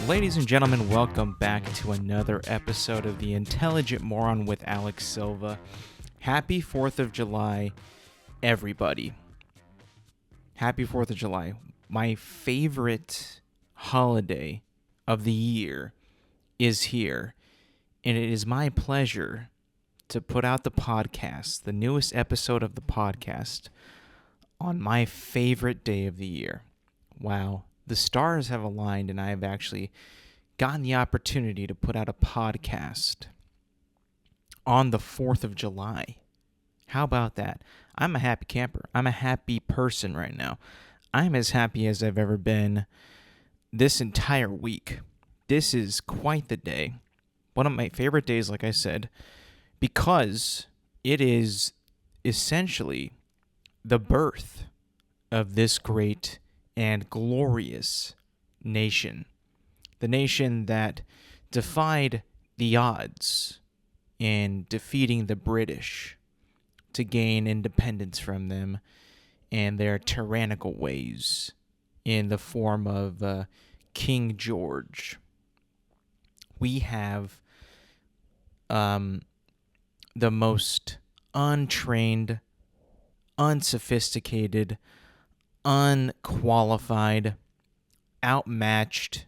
Ladies and gentlemen, welcome back to another episode of the Intelligent Moron with Alex Silva. Happy 4th of July, everybody. Happy 4th of July. My favorite holiday of the year is here, and it is my pleasure to put out the podcast, the newest episode of the podcast, on my favorite day of the year. Wow. The stars have aligned, and I have actually gotten the opportunity to put out a podcast on the 4th of July. How about that? I'm a happy camper. I'm a happy person right now. I'm as happy as I've ever been this entire week. This is quite the day. One of my favorite days, like I said, because it is essentially the birth of this great and glorious nation. The nation that defied the odds in defeating the British to gain independence from them and their tyrannical ways in the form of King George. We have the most untrained, unsophisticated, unqualified, outmatched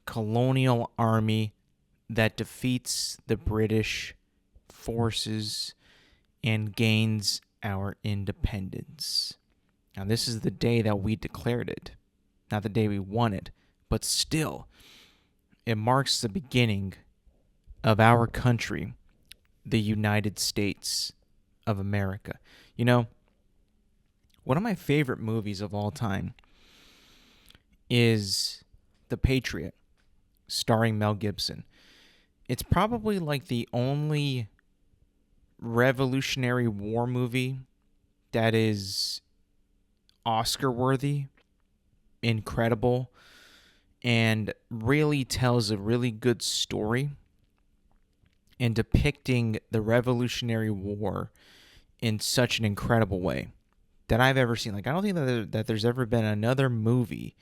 colonial army that defeats the British forces and gains our independence. Now, this is the day that we declared it, not the day we won it, but still, it marks the beginning of our country, the United States of America. You know, one of my favorite movies of all time is The Patriot, starring Mel Gibson. It's probably like the only Revolutionary War movie that is Oscar-worthy, incredible, and really tells a really good story in depicting the Revolutionary War in such an incredible way that I've ever seen. Like, I don't think that there's ever been another movie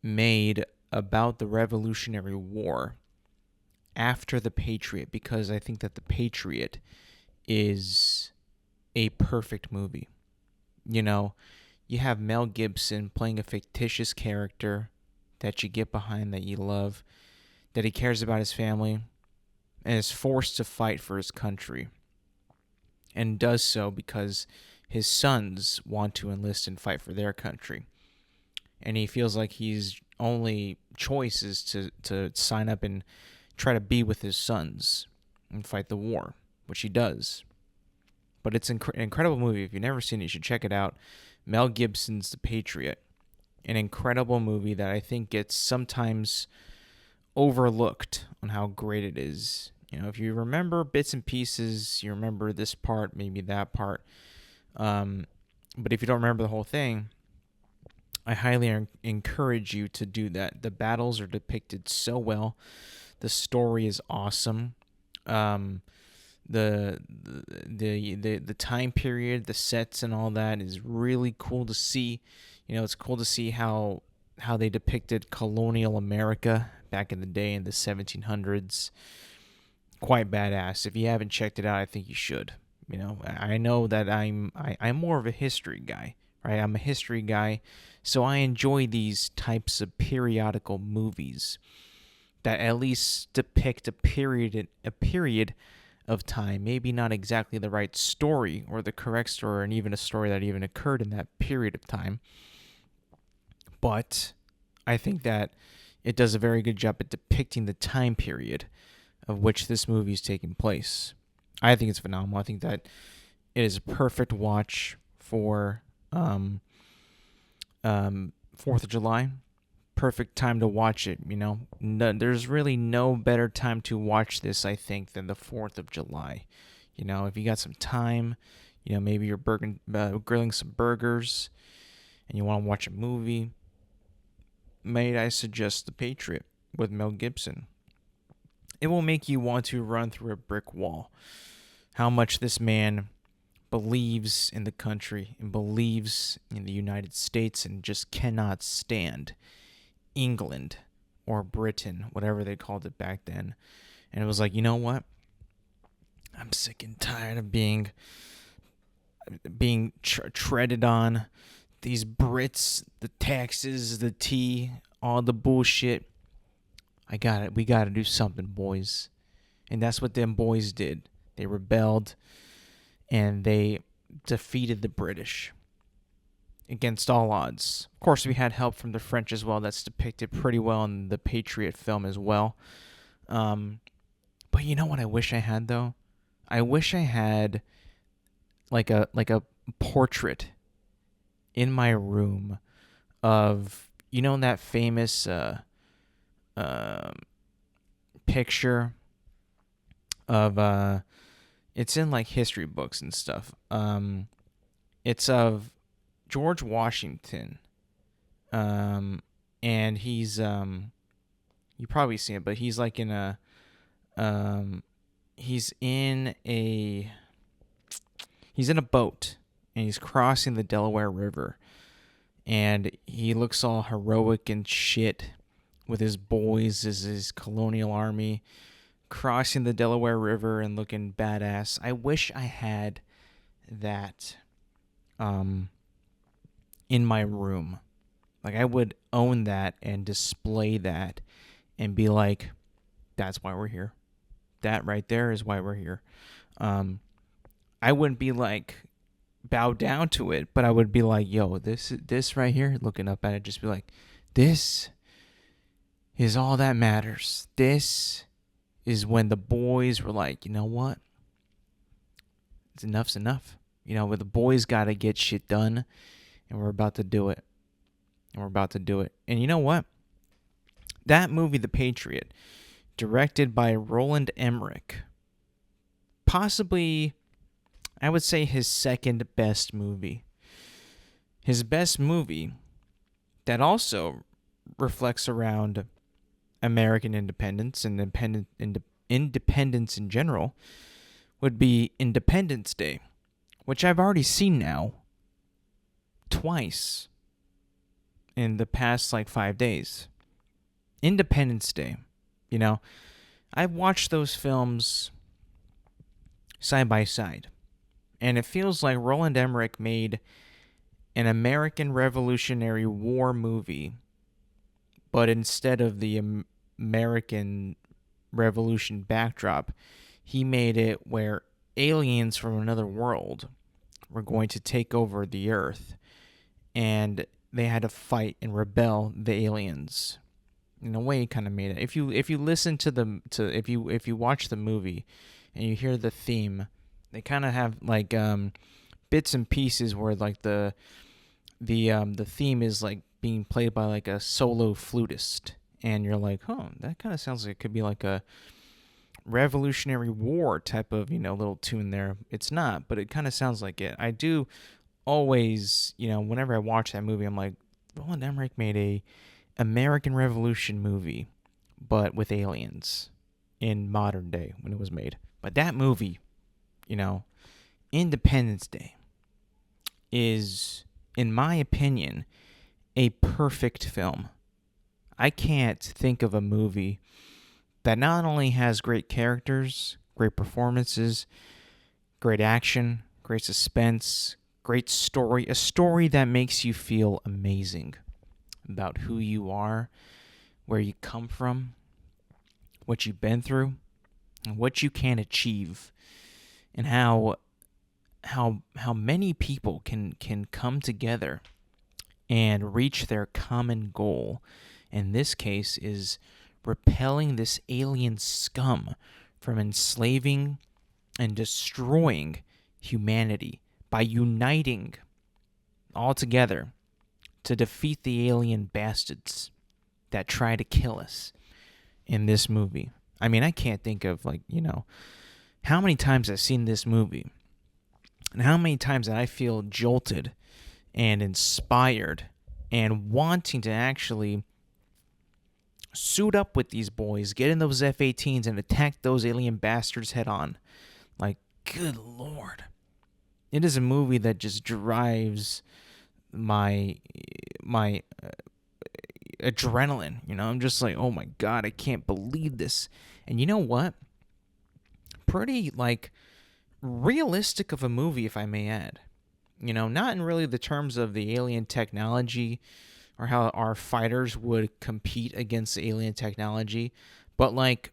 made about the Revolutionary War after The Patriot, because I think that The Patriot is a perfect movie. You know, you have Mel Gibson playing a fictitious character that you get behind, that you love, that he cares about his family, and is forced to fight for his country, and does so because his sons want to enlist and fight for their country. And he feels like his only choice is to sign up and try to be with his sons and fight the war, which he does. But it's an incredible movie. If you've never seen it, you should check it out. Mel Gibson's The Patriot. An incredible movie that I think gets sometimes overlooked on how great it is. You know, if you remember bits and pieces, you remember this part, maybe that part. But if you don't remember the whole thing, I highly encourage you to do that. The battles are depicted so well. The story is awesome. The time period, the sets and all that is really cool to see. You know, it's cool to see how they depicted colonial America back in the day in the 1700s. Quite badass. If you haven't checked it out, I think you should. You know, I know that I'm more of a history guy, right? I'm a history guy, so I enjoy these types of periodical movies that at least depict a period of time. Maybe not exactly the right story or the correct story, and even a story that even occurred in that period of time. But I think that it does a very good job at depicting the time period of which this movie is taking place. I think it's phenomenal. I think that it is a perfect watch for 4th of July. Perfect time to watch it, you know. There's really no better time to watch this, I think, than the 4th of July. You know, if you got some time, you know, maybe you're grilling some burgers and you want to watch a movie, may I suggest The Patriot with Mel Gibson. It will make you want to run through a brick wall. How much this man believes in the country and believes in the United States and just cannot stand England or Britain, whatever they called it back then. And it was like, you know what? I'm sick and tired of being treaded on. These Brits, the taxes, the tea, all the bullshit. I got it. We got to do something, boys. And that's what them boys did. They rebelled and they defeated the British against all odds. Of course, we had help from the French as well. That's depicted pretty well in the Patriot film as well. But you know what I wish I had, though? I wish I had like a portrait in my room of, you know, that famous picture of it's in like history books and stuff. It's of George Washington. And he's you probably seen it, but he's like in a he's in a boat and he's crossing the Delaware River, and he looks all heroic and shit with his boys as his colonial army crossing the Delaware River and looking badass. I wish I had that in my room. Like, I would own that and display that and be like, that's why we're here. That right there is why we're here. I wouldn't be like bow down to it, but I would be like, yo, this right here, looking up at it, just be like, this is all that matters. This is when the boys were like, you know what? Enough's enough. You know, where the boys got to get shit done, and we're about to do it. And you know what? That movie, The Patriot, directed by Roland Emmerich, possibly, I would say, his second best movie. His best movie that also reflects around American independence and independence in general would be Independence Day, which I've already seen now twice in the past like 5 days. Independence Day, you know, I've watched those films side by side, and it feels like Roland Emmerich made an American Revolutionary War movie, but instead of the American Revolution backdrop, he made it where aliens from another world were going to take over the earth, and they had to fight and rebel the aliens. In a way, he kind of made it. If you listen if you watch the movie and you hear the theme, they kind of have like bits and pieces where like the theme is like being played by like a solo flutist, and you're like, that kind of sounds like it could be like a Revolutionary War type of, you know, little tune there. It's not, but it kind of sounds like it. I do always, you know, whenever I watch that movie, I'm like, Roland Emmerich made a American Revolution movie, but with aliens in modern day when it was made. But that movie, you know, Independence Day, is, in my opinion, a perfect film. I can't think of a movie that not only has great characters, great performances, great action, great suspense, great story, a story that makes you feel amazing about who you are, where you come from, what you've been through, and what you can achieve, and how many people can come together and reach their common goal. In this case is repelling this alien scum from enslaving and destroying humanity by uniting all together to defeat the alien bastards that try to kill us in this movie. I mean, I can't think of, like, you know, how many times I've seen this movie and how many times that I feel jolted and inspired and wanting to actually suit up with these boys, get in those F-18s and attack those alien bastards head on. Like, good Lord. It is a movie that just drives my adrenaline. I'm just like, oh my God, I can't believe this. And you know what? Pretty like realistic of a movie, if I may add. Not in really the terms of the alien technology or how our fighters would compete against the alien technology, but like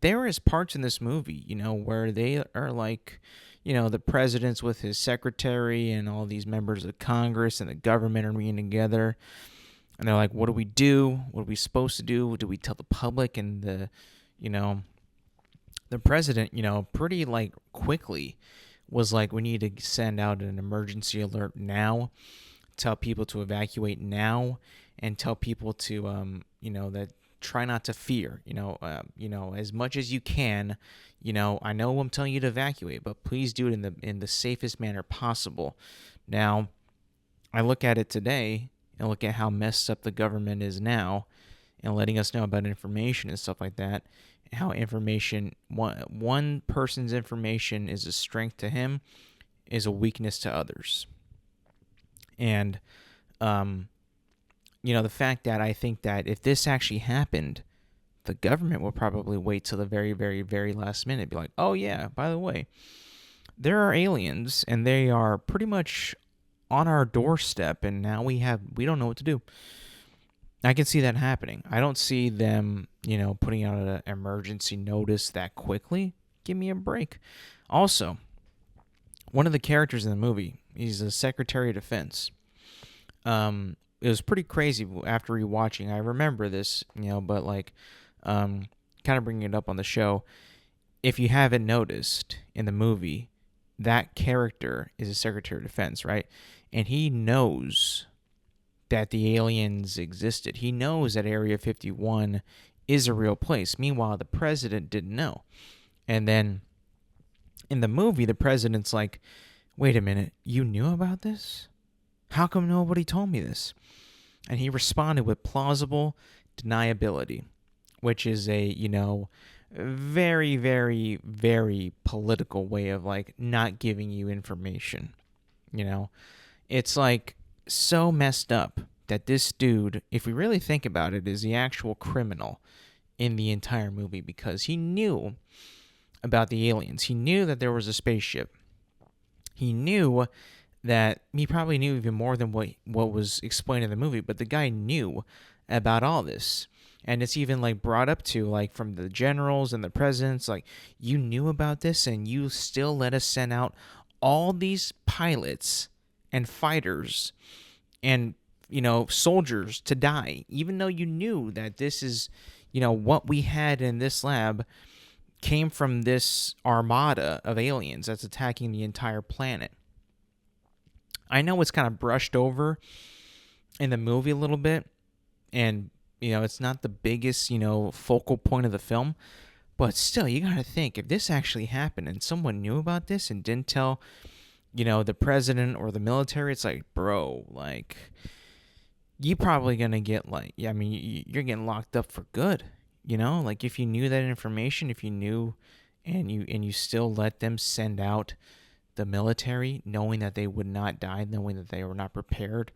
there is parts in this movie, where they are like, the president's with his secretary and all these members of Congress and the government are meeting together. And they're like, what do we do? What are we supposed to do? What do we tell the public? And the president, pretty like quickly was like, we need to send out an emergency alert now, tell people to evacuate now, and tell people to, that try not to fear, as much as you can. I know I'm telling you to evacuate, but please do it in the safest manner possible. Now, I look at it today and look at how messed up the government is now, and letting us know about information and stuff like that. How information, one person's information is a strength to him, is a weakness to others. And, the fact that I think that if this actually happened, the government will probably wait till the very, very, very last minute. Be like, oh yeah, by the way, there are aliens and they are pretty much on our doorstep, and now we don't know what to do. I can see that happening. I don't see them, putting out an emergency notice that quickly. Give me a break. Also, one of the characters in the movie, he's the Secretary of Defense. It was pretty crazy after rewatching. I remember this, but like, kind of bringing it up on the show. If you haven't noticed in the movie, that character is a Secretary of Defense, right? And he knows that the aliens existed. He knows that Area 51 is a real place. Meanwhile, the president didn't know. And then in the movie, the president's like, wait a minute, you knew about this? How come nobody told me this? And he responded with plausible deniability, which is a, very, very, very political way of like not giving you information. It's like so messed up that this dude, if we really think about it, is the actual criminal in the entire movie, because he knew about the aliens. He knew that there was a spaceship. He knew that he probably knew even more than what was explained in the movie, but the guy knew about all this. And it's even like brought up to like from the generals and the presidents, like, you knew about this and you still let us send out all these pilots and fighters and, soldiers to die, even though you knew that this is, what we had in this lab came from this armada of aliens that's attacking the entire planet. I know it's kind of brushed over in the movie a little bit, and, it's not the biggest, focal point of the film, but still, you got to think, if this actually happened and someone knew about this and didn't tell, the president or the military, it's like, bro, like, you're probably going to get like, you're getting locked up for good, like if you knew that information, if you knew and you still let them send out the military, knowing that they would not die, knowing that they were not prepared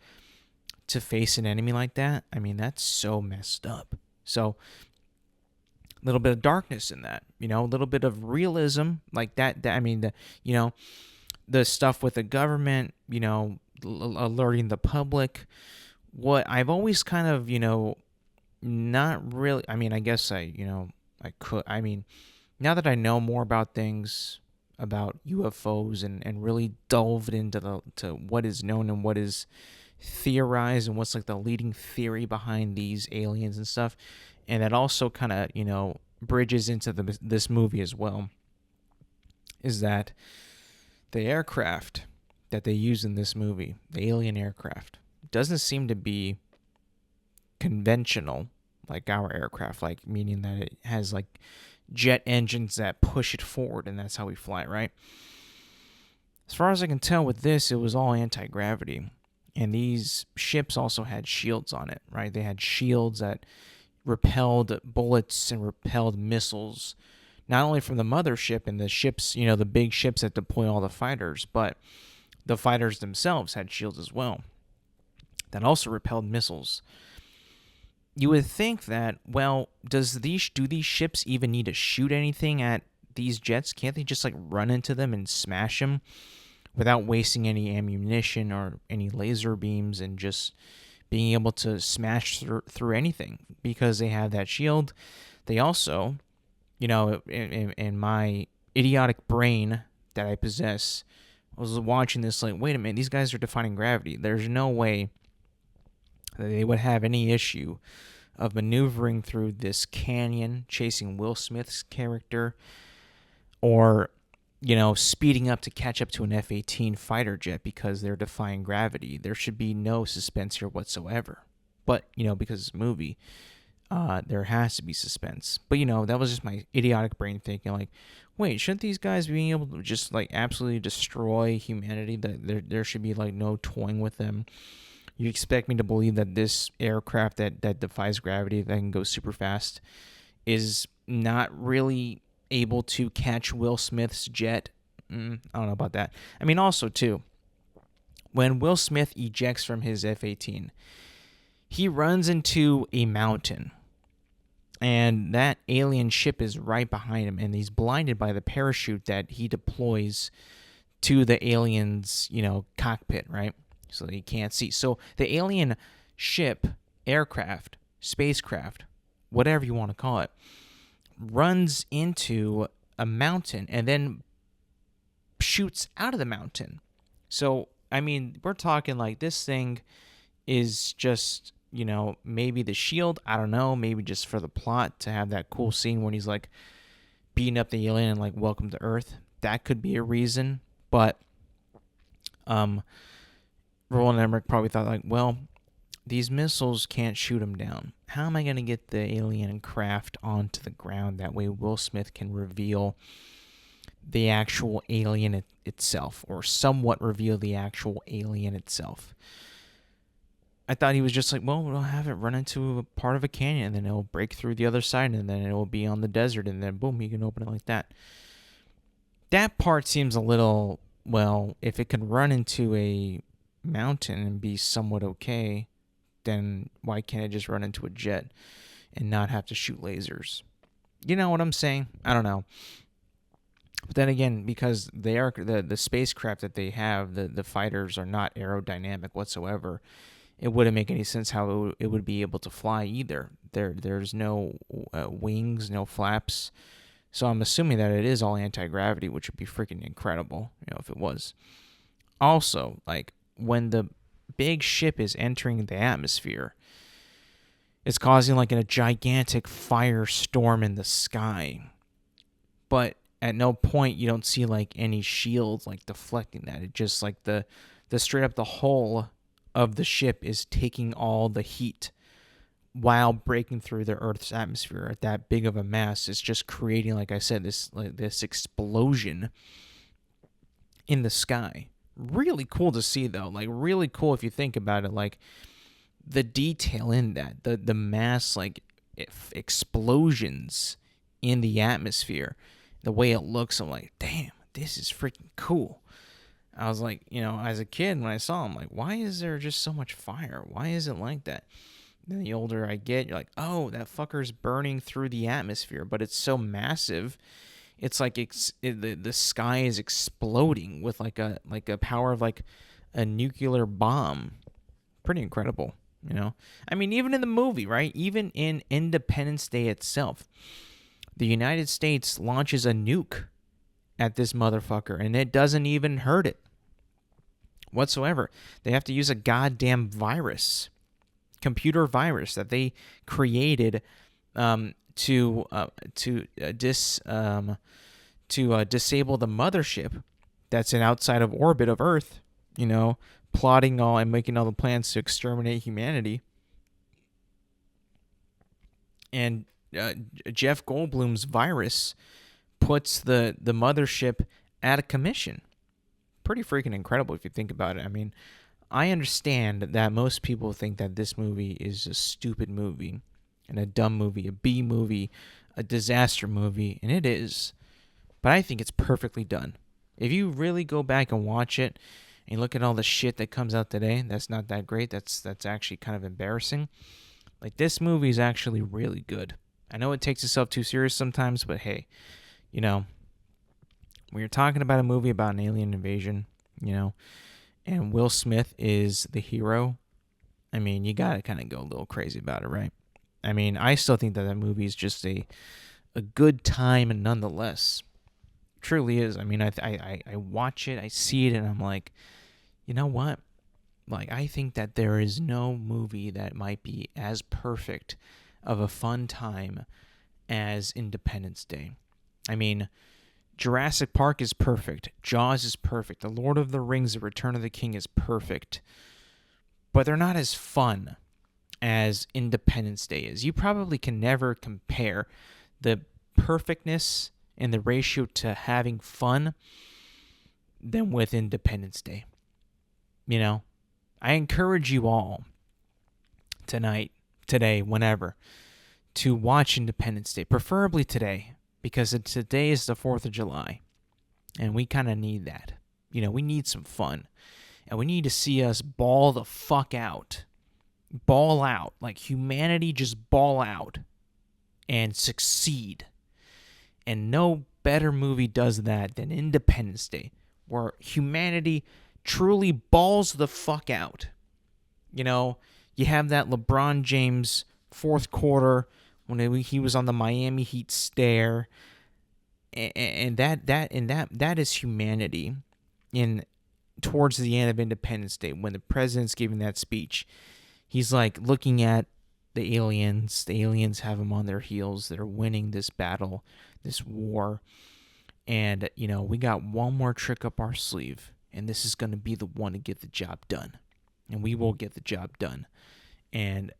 to face an enemy like that, that's so messed up. So, a little bit of darkness in that, a little bit of realism, like that the stuff with the government, alerting the public. What I've always kind of, not really, I guess I could, now that I know more about things, about UFOs and really delved into to what is known and what is theorized and what's like the leading theory behind these aliens and stuff, and that also kind of bridges into this movie as well, is that the aircraft that they use in this movie, the alien aircraft, doesn't seem to be conventional like our aircraft, like meaning that it has like jet engines that push it forward, and that's how we fly, right? As far as I can tell with this, it was all anti-gravity. And these ships also had shields on it, right? They had shields that repelled bullets and repelled missiles, not only from the mothership and the ships, the big ships that deploy all the fighters, but the fighters themselves had shields as well that also repelled missiles. you would think that, well, do these ships even need to shoot anything at these jets? Can't they just like run into them and smash them without wasting any ammunition or any laser beams, and just being able to smash through anything because they have that shield? They also, in my idiotic brain that I possess, I was watching this like, wait a minute, these guys are defying gravity. There's no way that they would have any issue of maneuvering through this canyon, chasing Will Smith's character, or, speeding up to catch up to an F-18 fighter jet because they're defying gravity. There should be no suspense here whatsoever. But, because it's a movie, there has to be suspense. But, that was just my idiotic brain thinking, like, wait, shouldn't these guys be able to just, like, absolutely destroy humanity? That there should be, like, no toying with them. You expect me to believe that this aircraft that defies gravity, that can go super fast, is not really able to catch Will Smith's jet? I don't know about that. I mean, also, too, when Will Smith ejects from his F-18, he runs into a mountain, and that alien ship is right behind him, and he's blinded by the parachute that he deploys to the alien's, cockpit, right? So that he can't see. So the alien ship, aircraft, spacecraft, whatever you want to call it, runs into a mountain and then shoots out of the mountain. So, I mean, we're talking like this thing is just, maybe the shield. I don't know. Maybe just for the plot to have that cool scene when he's like beating up the alien and like, welcome to Earth. That could be a reason. But, Roland Emmerich probably thought, like, well, these missiles can't shoot him down. How am I going to get the alien craft onto the ground? That way Will Smith can reveal the actual alien itself, or somewhat reveal the actual alien itself. I thought he was just like, well, we'll have it run into a part of a canyon, and then it'll break through the other side, and then it will be on the desert, and then boom, you can open it like that. That part seems a little, well, if it could run into a mountain and be somewhat okay, then why can't it just run into a jet and not have to shoot lasers? You know what I'm saying? I don't know. But then again, because they are the spacecraft that they have, the fighters are not aerodynamic whatsoever. It wouldn't make any sense how it would be able to fly either. There's no wings, no flaps. So I'm assuming that it is all anti-gravity, which would be freaking incredible, if it was. Also, like, when the big ship is entering the atmosphere, it's causing like a gigantic firestorm in the sky. But at no point you don't see like any shields like deflecting that. It just like the straight up the hull of the ship is taking all the heat while breaking through the Earth's atmosphere at that big of a mass. It's just creating, like I said, this explosion in the sky. Really cool to see, though. Like, really cool if you think about it. Like, the detail in that, the mass, like, explosions in the atmosphere, the way it looks, I'm like, damn, this is freaking cool. I was like, as a kid, when I saw him, like, why is there just so much fire? Why is it like that? Then the older I get, you're like, oh, that fucker's burning through the atmosphere, but it's so massive. It's like the sky is exploding with like a power of like a nuclear bomb. Pretty incredible, I mean, even in the movie, right? Even in Independence Day itself, the United States launches a nuke at this motherfucker, and it doesn't even hurt it whatsoever. They have to use a goddamn computer virus that they created to disable the mothership that's outside of orbit of Earth, plotting all and making all the plans to exterminate humanity. And Jeff Goldblum's virus puts the mothership out of commission. Pretty freaking incredible if you think about it. I mean, I understand that most people think that this movie is a stupid movie and a dumb movie, a B movie, a disaster movie, and it is. But I think it's perfectly done. If you really go back and watch it and look at all the shit that comes out today, that's not that great. That's actually kind of embarrassing. Like, this movie is actually really good. I know it takes itself too serious sometimes, but hey, you know, when you're talking about a movie about an alien invasion, you know, and Will Smith is the hero, I mean, you gotta kind of go a little crazy about it, right? I mean, I still think that movie is just a good time, and nonetheless, it truly is. I mean, I watch it, I see it, and I'm like, you know what? Like, I think that there is no movie that might be as perfect of a fun time as Independence Day. I mean, Jurassic Park is perfect. Jaws is perfect. The Lord of the Rings, The Return of the King is perfect. But they're not as fun as Independence Day is. You probably can never compare the perfectness and the ratio to having fun than with Independence Day. You know, I encourage you all tonight, today, whenever, to watch Independence Day, preferably today, because today is the 4th of July, and we kind of need that. You know, we need some fun, and we need to see us ball the fuck out. Ball out. Like, humanity just ball out and succeed. And no better movie does that than Independence Day, where humanity truly balls the fuck out. You know, you have that LeBron James fourth quarter when he was on the Miami Heat stare, and that is humanity. In towards the end of Independence Day, when the president's giving that speech, he's like looking at the aliens. The aliens have him on their heels. They're winning this battle, this war, and you know, we got one more trick up our sleeve, and this is going to be the one to get the job done, and we will get the job done. And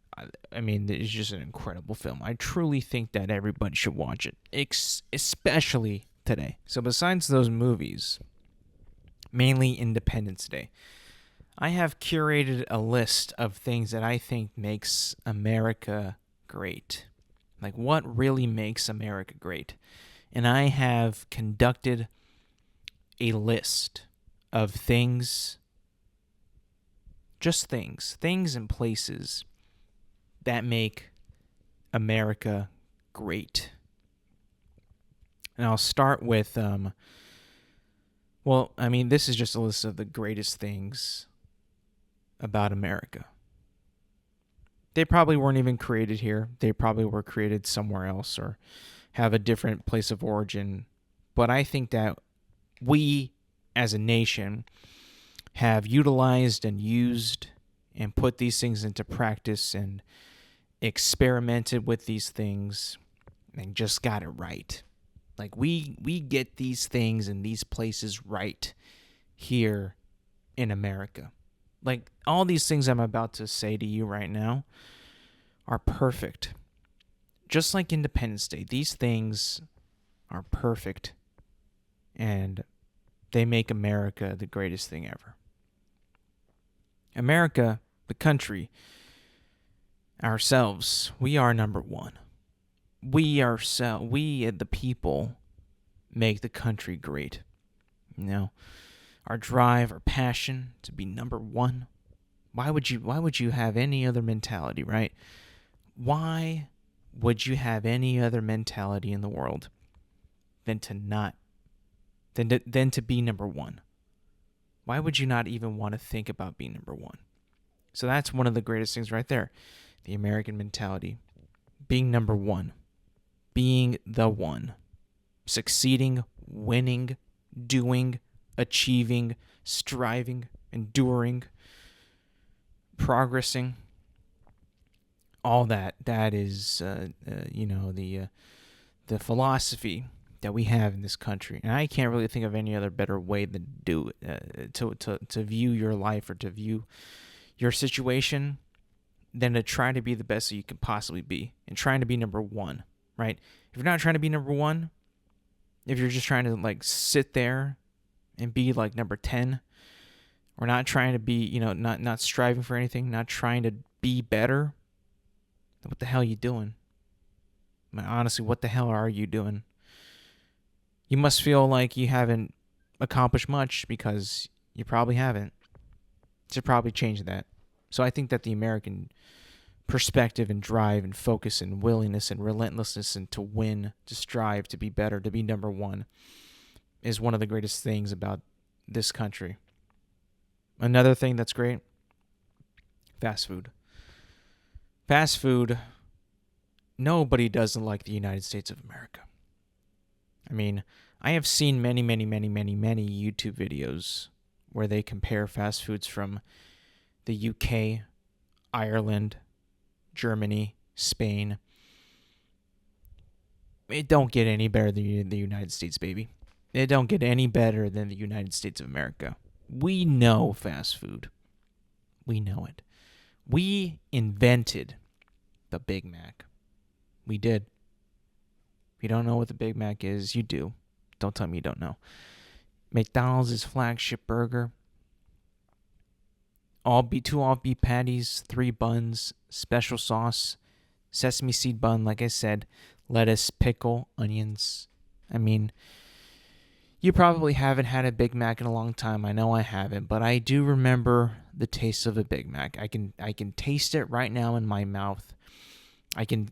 I mean, it's just an incredible film. I truly think that everybody should watch it, especially today. So besides those movies, mainly Independence Day, I have curated a list of things that I think makes America great. Like, what really makes America great? And I have conducted a list of things, just things and places that make America great. And I'll start with, this is just a list of the greatest things about America. They probably weren't even created here. They probably were created somewhere else or have a different place of origin. But I think that we, as a nation, have utilized and used and put these things into practice and experimented with these things and just got it right. Like, we get these things and these places right here in America. Like, all these things I'm about to say to you right now are perfect. Just like Independence Day, these things are perfect, and they make America the greatest thing ever. America, the country, ourselves, we are number one. We, the people, make the country great. You know, our drive, our passion to be number one. Why would you have any other mentality, right? Why would you have any other mentality in the world than to be number one? Why would you not even want to think about being number one? So that's one of the greatest things right there. The American mentality. Being number one. Being the one. Succeeding, winning, doing, achieving, striving, enduring, progressing. All that is, the philosophy that we have in this country. And I can't really think of any other better way than do it, to view your life or to view your situation than to try to be the best that you can possibly be and trying to be number one, right? If you're not trying to be number one, if you're just trying to like sit there and be like number 10, or not trying to be, not striving for anything, not trying to be better, what the hell are you doing? I mean, honestly, what the hell are you doing? You must feel like you haven't accomplished much because you probably haven't. You should probably change that. So I think that the American perspective and drive and focus and willingness and relentlessness and to win, to strive, to be better, to be number one is one of the greatest things about this country. Another thing that's great, fast food. Fast food, nobody doesn't like the United States of America. I mean, I have seen many YouTube videos where they compare fast foods from the UK, Ireland, Germany, Spain. It don't get any better than the United States, baby. It don't get any better than the United States of America. We know fast food. We know it. We invented the Big Mac. We did. If you don't know what the Big Mac is, you do. Don't tell me you don't know. McDonald's' flagship burger. Two all-beef patties, 3 buns, special sauce, sesame seed bun, like I said, lettuce, pickle, onions. I mean, you probably haven't had a Big Mac in a long time. I know I haven't, but I do remember the taste of a Big Mac. I can taste it right now in my mouth. I can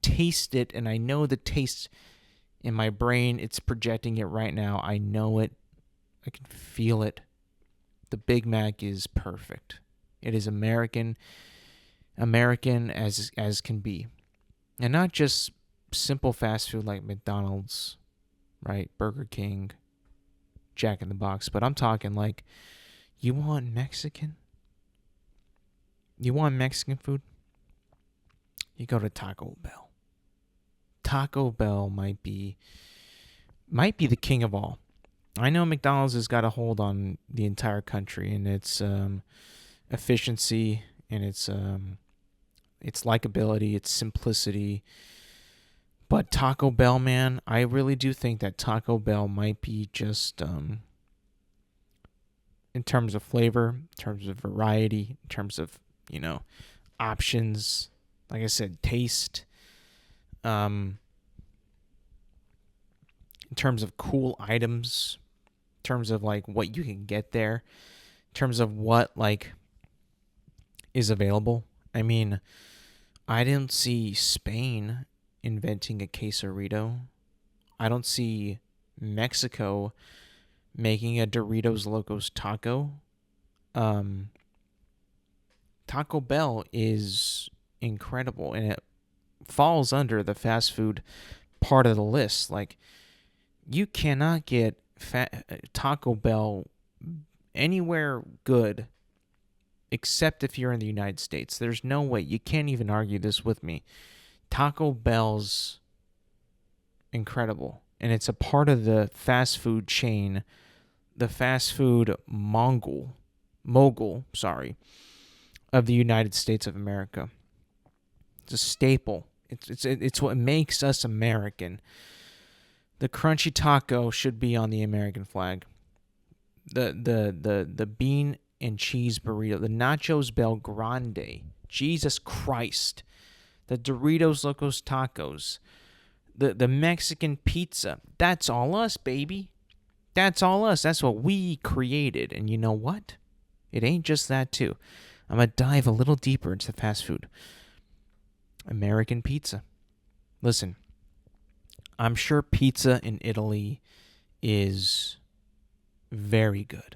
taste it, and I know the taste in my brain. It's projecting it right now. I know it. I can feel it. The Big Mac is perfect. It is American as can be. And not just simple fast food like McDonald's, right? Burger King, Jack in the Box. But I'm talking like, you want Mexican? You want Mexican food? You go to Taco Bell. Taco Bell might be the king of all. I know McDonald's has got a hold on the entire country and its efficiency and its likability, its simplicity. But Taco Bell, man, I really do think that Taco Bell might be just, in terms of flavor, in terms of variety, in terms of, options, like I said, taste, in terms of cool items, in terms of like what you can get there, in terms of what like is available. I mean, I didn't see Spain inventing a quesarito. I don't see Mexico making a Doritos Locos taco. Taco Bell is incredible, and it falls under the fast food part of the list. Like, you cannot get Taco Bell anywhere good except if you're in the United States. There's no way. You can't even argue this with me. Taco Bell's incredible, and it's a part of the fast food chain, the fast food mogul, of the United States of America. It's a staple. It's what makes us American. The crunchy taco should be on the American flag. The bean and cheese burrito, the Nachos Bel Grande, Jesus Christ, the Doritos Locos Tacos, the Mexican pizza. That's all us, baby. That's all us. That's what we created. And you know what? It ain't just that, too. I'm going to dive a little deeper into fast food. American pizza. Listen, I'm sure pizza in Italy is very good.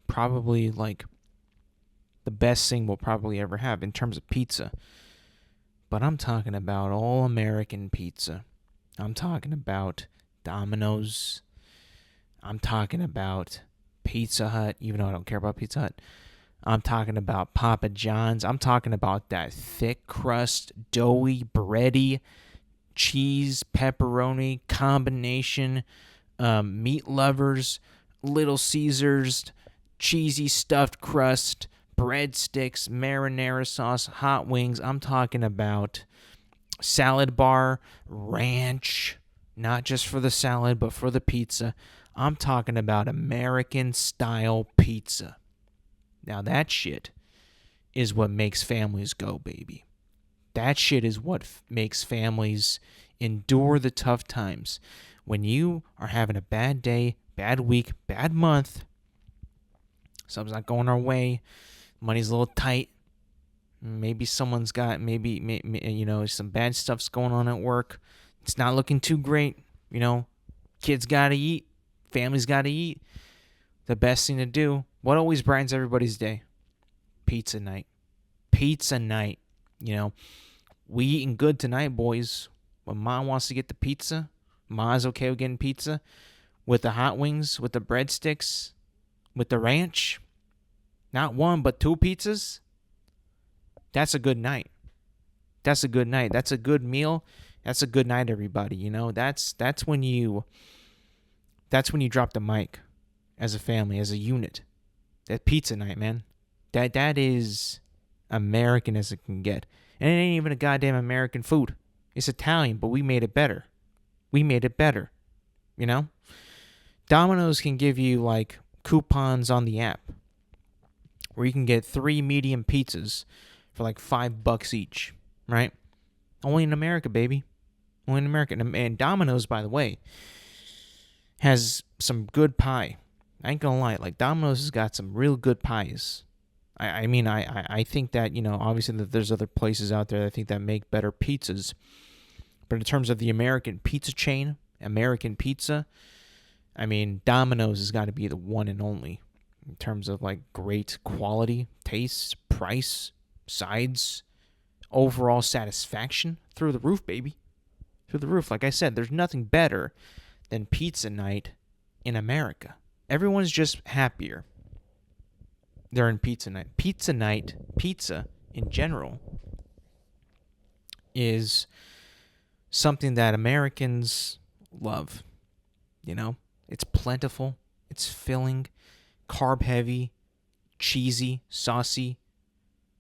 Probably like the best thing we'll probably ever have in terms of pizza. But I'm talking about all American pizza. I'm talking about Domino's. I'm talking about Pizza Hut, even though I don't care about Pizza Hut. I'm talking about Papa John's. I'm talking about that thick crust, doughy, bready, cheese, pepperoni combination, meat lovers, Little Caesars, cheesy stuffed crust, breadsticks, marinara sauce, hot wings. I'm talking about salad bar, ranch, not just for the salad, but for the pizza. I'm talking about American-style pizza. Now, that shit is what makes families go, baby. That shit is what makes families endure the tough times. When you are having a bad day, bad week, bad month, something's not going our way, money's a little tight, Maybe someone's got some bad stuff's going on at work. It's not looking too great. Kids gotta eat. Families gotta eat. The best thing to do. What always brightens everybody's day? Pizza night. Pizza night. We eating good tonight, boys. When Mom wants to get the pizza, Ma's okay with getting pizza. With the hot wings, with the breadsticks, with the ranch. Not one, but 2 pizzas. That's a good night. That's a good night. That's a good meal. That's a good night, everybody. That's when you drop the mic as a family, as a unit. That pizza night, man. That is American as it can get. And it ain't even a goddamn American food. It's Italian, but we made it better. Domino's can give you like coupons on the app where you can get 3 medium pizzas for like $5 each, right? Only in America, baby. Only in America. And Domino's, by the way, has some good pie. I ain't gonna lie. Like, Domino's has got some real good pies. I think that, obviously that there's other places out there that I think that make better pizzas. But in terms of the American pizza chain, American pizza, Domino's has got to be the one and only in terms of like great quality, taste, price, sides, overall satisfaction. Through the roof, baby. Through the roof. Like I said, there's nothing better than pizza night in America. Everyone's just happier during pizza night. Pizza night, pizza in general, is something that Americans love. It's plentiful, it's filling, carb heavy, cheesy, saucy,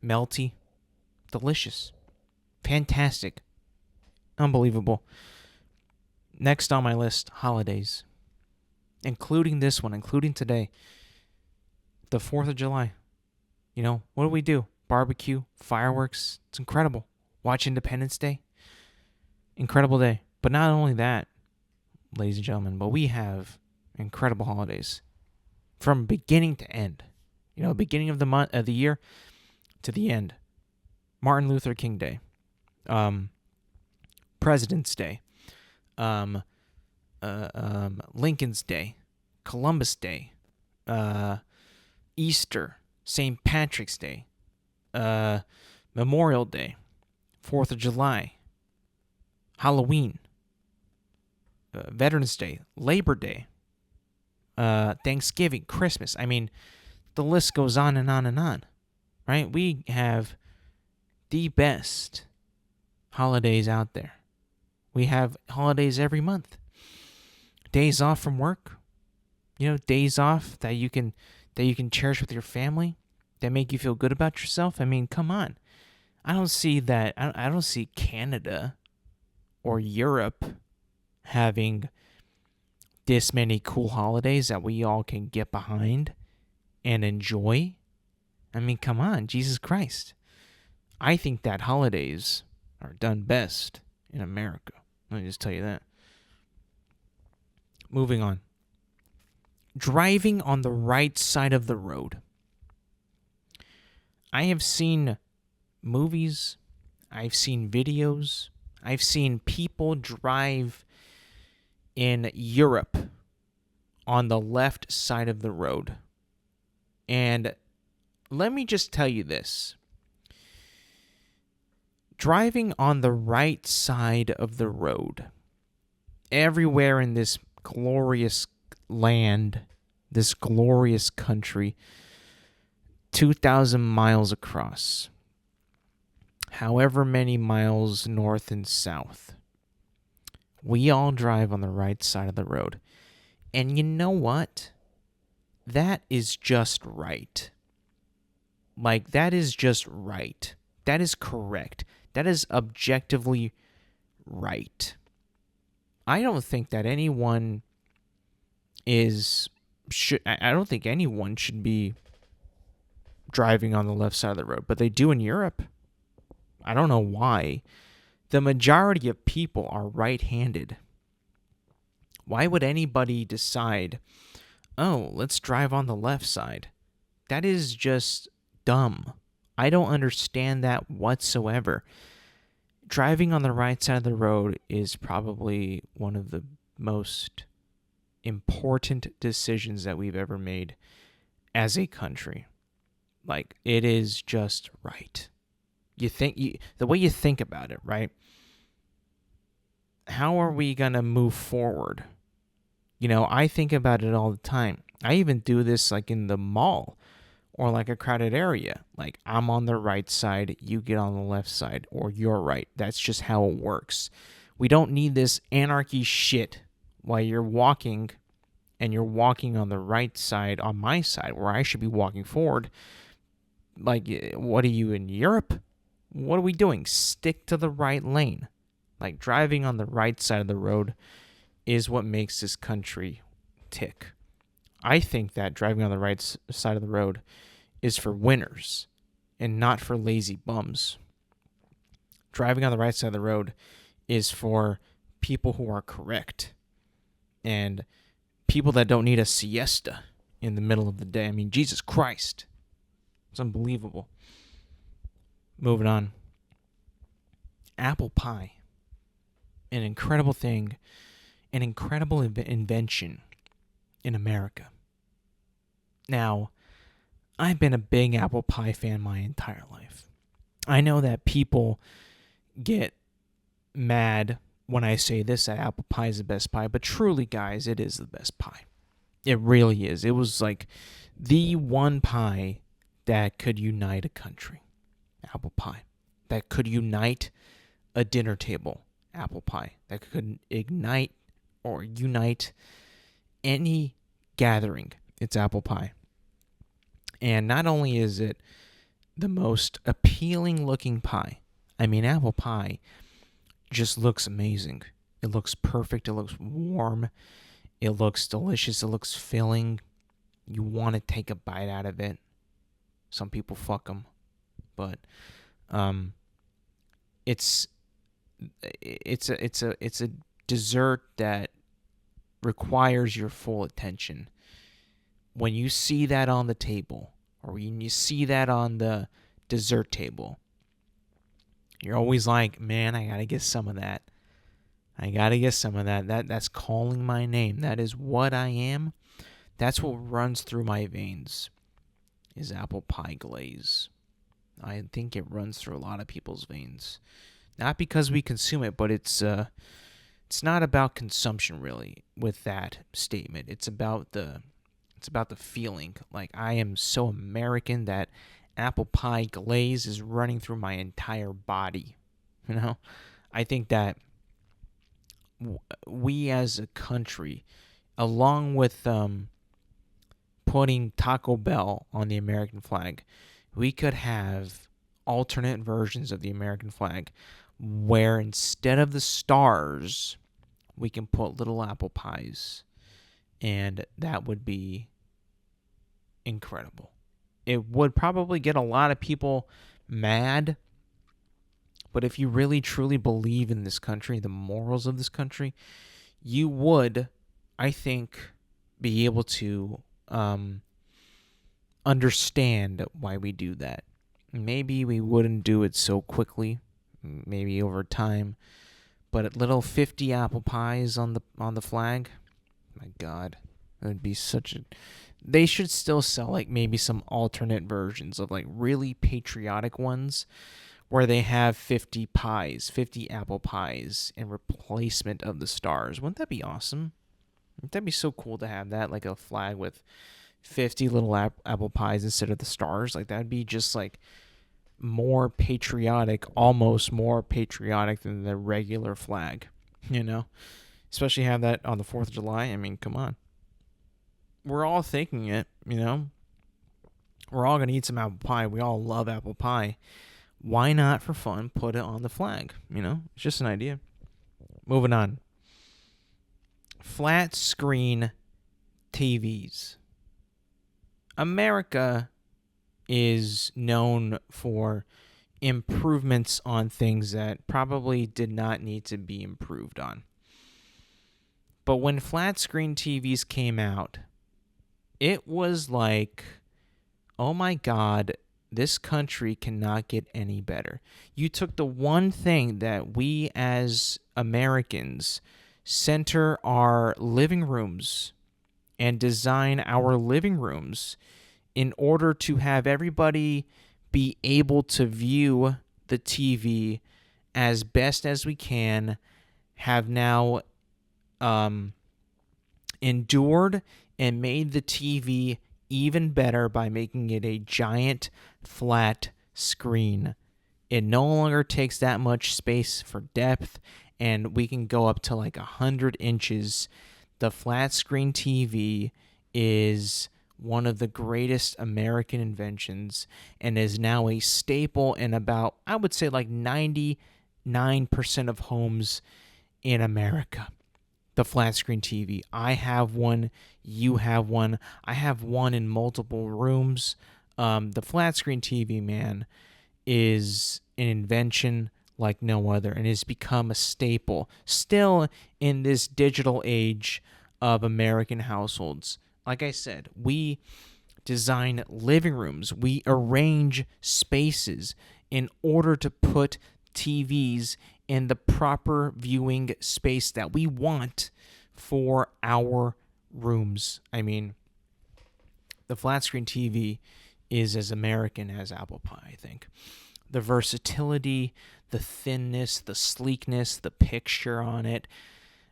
melty, delicious, fantastic, unbelievable. Next on my list, holidays. Including this one, including today, the 4th of July. What do? Barbecue, fireworks. It's incredible. Watch Independence Day. Incredible day. But not only that, ladies and gentlemen, but we have incredible holidays from beginning to end. Beginning of the month, of the year to the end. Martin Luther King Day, President's Day, Lincoln's Day, Columbus Day, Easter, St. Patrick's Day, Memorial Day, 4th of July, Halloween, Veterans Day, Labor Day, Thanksgiving, Christmas. The list goes on and on and on, right? We have the best holidays out there. We have holidays every month. Days off from work, days off that you can cherish with your family, that make you feel good about yourself. Come on. I don't see that. I don't see Canada or Europe having this many cool holidays that we all can get behind and enjoy. Come on, Jesus Christ. I think that holidays are done best in America. Let me just tell you that. Moving on. Driving on the right side of the road. I have seen movies, I've seen videos, I've seen people drive in Europe on the left side of the road. And let me just tell you this. Driving on the right side of the road, everywhere in this glorious land, this glorious country, 2,000 miles across, however many miles north and south, we all drive on the right side of the road. And you know what? That is just right. Like, that is just right. That is correct. That is objectively right. I don't think that anyone I don't think anyone should be driving on the left side of the road, but they do in Europe. I don't know why. The majority of people are right-handed. Why would anybody decide, oh, let's drive on the left side? That is just dumb. I don't understand that whatsoever. Driving on the right side of the road is probably one of the most important decisions that we've ever made as a country. Like, it is just right. The way you think about it, right? How are we going to move forward? I think about it all the time. I even do this like in the mall or like a crowded area. Like, I'm on the right side, you get on the left side, or you're right. That's just how it works. We don't need this anarchy shit while you're walking and you're walking on the right side, on my side, where I should be walking forward. Like, what are you, in Europe? What are we doing? Stick to the right lane. Like, driving on the right side of the road is what makes this country tick. I think that driving on the right side of the road is for winners and not for lazy bums. Driving on the right side of the road is for people who are correct and people that don't need a siesta in the middle of the day. I mean, Jesus Christ. It's unbelievable. Moving on. Apple pie. An incredible thing. An incredible invention in America. Now, I've been a big apple pie fan my entire life. I know that people get mad when I say this, that apple pie is the best pie, but truly, guys, it is the best pie. It really is. It was like the one pie that could unite a country. Apple pie. That could unite a dinner table. Apple pie. That could ignite or unite any gathering. It's apple pie. And not only is it the most appealing looking pie, I mean, apple pie just looks amazing. It looks perfect. It looks warm. It looks delicious. It looks filling. You want to take a bite out of it. Some people fuck them, but it's a dessert that requires your full attention. When you see that on the table, or when you see that on the dessert table, you're always like, man, I gotta get some of that. I gotta get some of that. That's calling my name. That is what I am. That's what runs through my veins, is apple pie glaze. I think it runs through a lot of people's veins. Not because we consume it, but it's not about consumption really with that statement. It's about the feeling. Like, I am so American that apple pie glaze is running through my entire body. I think that we as a country, along with putting Taco Bell on the American flag, we could have alternate versions of the American flag where instead of the stars, we can put little apple pies, and that would be incredible. It would probably get a lot of people mad, but if you really truly believe in this country, the morals of this country, you would, I think, be able to understand why we do that. Maybe we wouldn't do it so quickly, maybe over time, but at little 50 apple pies on the flag, my God, it would be such a... They should still sell like maybe some alternate versions of like really patriotic ones where they have 50 apple pies in replacement of the stars. Wouldn't that be awesome? Wouldn't that be so cool to have that, like a flag with 50 little apple pies instead of the stars? Like, that'd be just like more patriotic, almost more patriotic than the regular flag, Especially have that on the 4th of July. I mean, come on. We're all thinking it, We're all going to eat some apple pie. We all love apple pie. Why not, for fun, put it on the flag? It's just an idea. Moving on. Flat screen TVs. America is known for improvements on things that probably did not need to be improved on. But when flat screen TVs came out, it was like, oh my God, this country cannot get any better. You took the one thing that we as Americans center our living rooms and design our living rooms in order to have everybody be able to view the TV as best as we can, have now endured and made the TV even better by making it a giant flat screen. It no longer takes that much space for depth, and we can go up to like 100 inches. The flat screen TV is one of the greatest American inventions and is now a staple in about, I would say, like 99% of homes in America. The flat screen TV. I have one. You have one. I have one in multiple rooms. The flat screen TV, man, is an invention like no other and has become a staple still in this digital age of American households. Like I said, we design living rooms. We arrange spaces in order to put TVs in the proper viewing space that we want for our rooms. I mean, the flat screen TV is as American as apple pie, I think. The versatility, the thinness, the sleekness, the picture on it.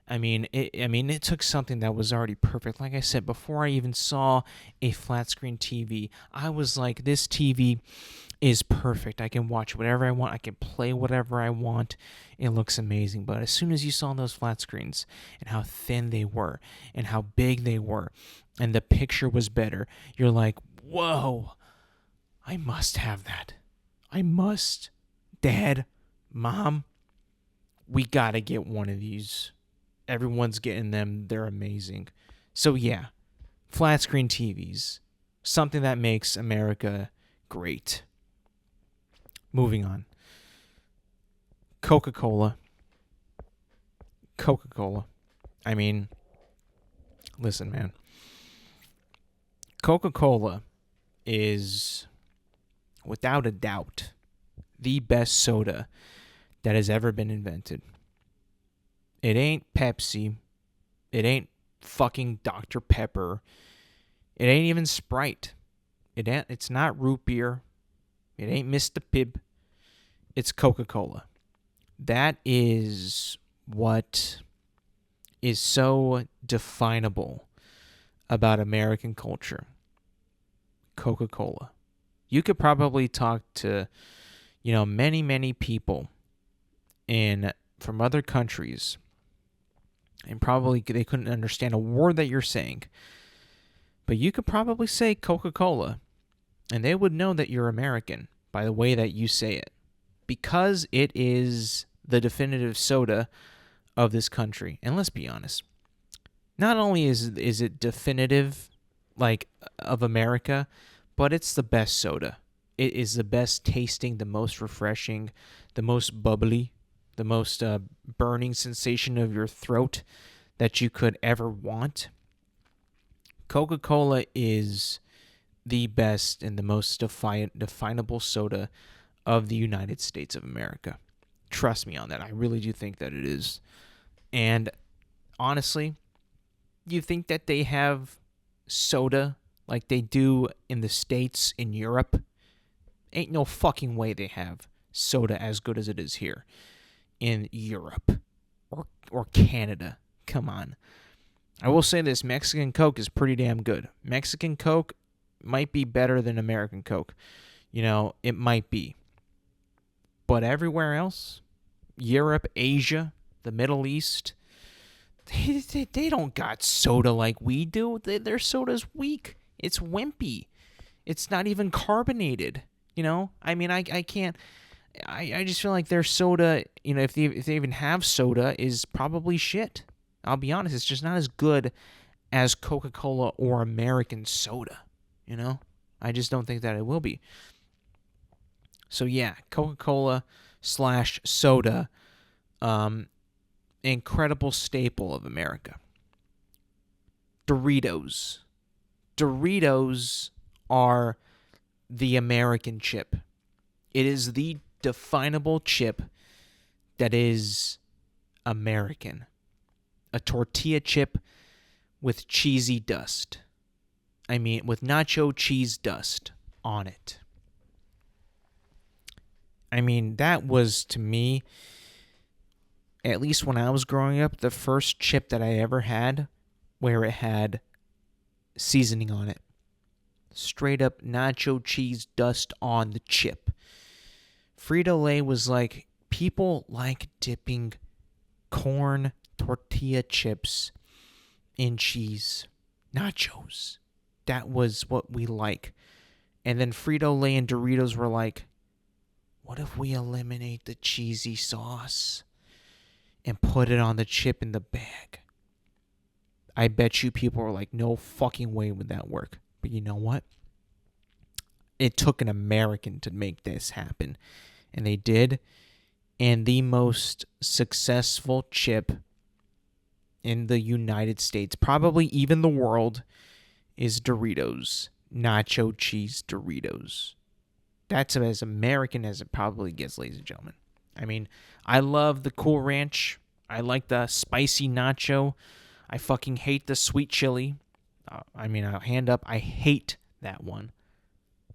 I mean, it took something that was already perfect. Like I said, before I even saw a flat screen TV, I was like, this TV is perfect. I can watch whatever I want. I can play whatever I want. It looks amazing. But as soon as you saw those flat screens and how thin they were and how big they were and the picture was better, you're like, whoa, I must have that. I must. Dad, Mom, we got to get one of these. Everyone's getting them. They're amazing. So yeah, flat screen TVs, something that makes America great. Moving on. Coca-Cola. I mean, listen, man. Coca-Cola is, without a doubt, the best soda that has ever been invented. It ain't Pepsi. It ain't fucking Dr. Pepper. It ain't even Sprite. It's not root beer. It ain't Mr. Pibb. It's Coca-Cola. That is what is so definable about American culture. Coca-Cola. You could probably talk to, many, many people from other countries, and probably they couldn't understand a word that you're saying. But you could probably say Coca-Cola, and they would know that you're American by the way that you say it, because it is the definitive soda of this country. And let's be honest, not only is it definitive, like, of America, but it's the best soda. It is the best tasting, the most refreshing, the most bubbly, the most burning sensation of your throat that you could ever want. Coca-Cola is the best and the most definable soda of the United States of America. Trust me on that. I really do think that it is. And honestly, you think that they have soda like they do in the States, in Europe? Ain't no fucking way they have soda as good as it is here in Europe or Canada. Come on. I will say this, Mexican Coke is pretty damn good. Mexican Coke might be better than American Coke. It might be. But everywhere else, Europe, Asia, the Middle East, they don't got soda like we do. Their soda's weak. It's wimpy. It's not even carbonated. I mean, I can't. I just feel like their soda, if they even have soda, is probably shit. I'll be honest, it's just not as good as Coca-Cola or American soda. I just don't think that it will be. So yeah, Coca-Cola / soda, incredible staple of America. Doritos are the American chip. It is the definable chip that is American. A tortilla chip with cheesy dust. I mean, with nacho cheese dust on it. I mean, that was, to me, at least when I was growing up, the first chip that I ever had where it had seasoning on it. Straight up nacho cheese dust on the chip. Frito-Lay was like, people like dipping corn tortilla chips in cheese. Nachos. That was what we like. And then Frito-Lay and Doritos were like, what if we eliminate the cheesy sauce and put it on the chip in the bag? I bet you people were like, no fucking way would that work. But you know what? It took an American to make this happen. And they did. And the most successful chip in the United States, probably even the world, is Doritos. Nacho cheese Doritos. That's as American as it probably gets, ladies and gentlemen. I mean, I love the Cool Ranch. I like the spicy nacho. I fucking hate the sweet chili. I'll hand up, I hate that one.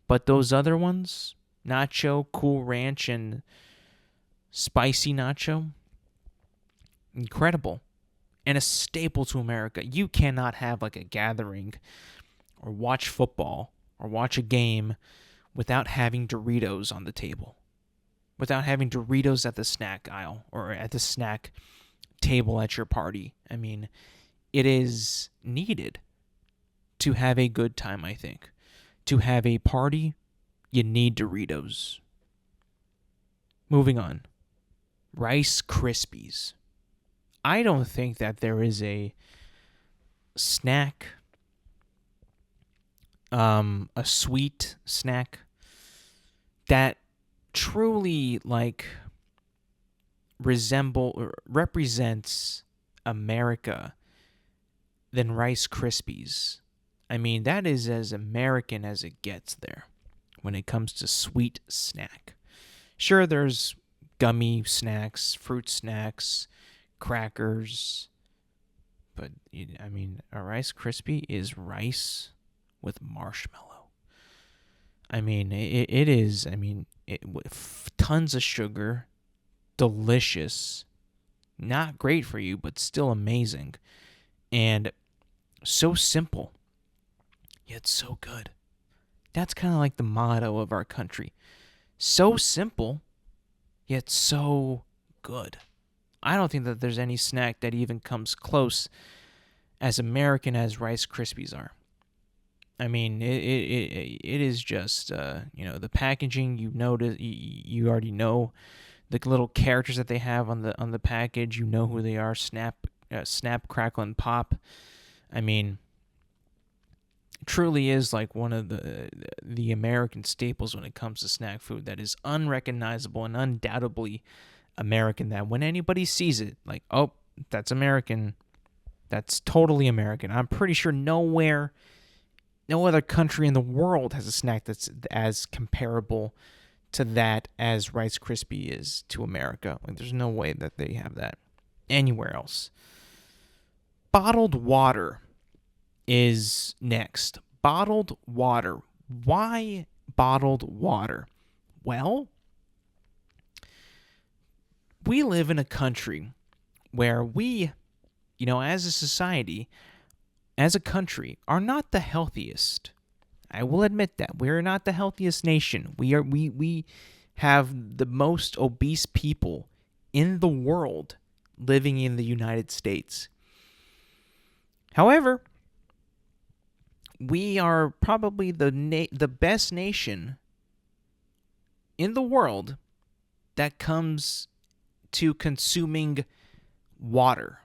But those other ones, nacho, Cool Ranch, and spicy nacho, incredible. And a staple to America. You cannot have like a gathering or watch football or watch a game without having Doritos on the table. Without having Doritos at the snack aisle or at the snack table at your party. I mean, it is needed to have a good time, I think. To have a party, you need Doritos. Moving on. Rice Krispies. I don't think that there is a snack, a sweet snack that truly represents America than Rice Krispies. I mean, that is as American as it gets there when it comes to sweet snack. Sure, there's gummy snacks, fruit snacks, crackers, but I mean, a Rice Krispie is rice with marshmallow. I mean, it is, with tons of sugar, delicious, not great for you, but still amazing, and so simple, yet so good. That's kind of like the motto of our country. So simple, yet so good. I don't think that there's any snack that even comes close as American as Rice Krispies are. I mean, it is just, the packaging, you already know the little characters that they have on the package. You know who they are, snap, crackle, and pop. I mean, truly is like one of the American staples when it comes to snack food that is unrecognizable and undoubtedly American, that when anybody sees it, like, oh, that's American. That's totally American. I'm pretty sure no other country in the world has a snack that's as comparable to that as Rice Krispie is to America. Like, there's no way that they have that anywhere else. Bottled water is next. Bottled water. Why bottled water? Well, we live in a country where we, as a society, as a country, are not the healthiest. I will admit that. We're not the healthiest nation. We have the most obese people in the world living in the United States. However, we are probably the best nation in the world that comes to consuming water.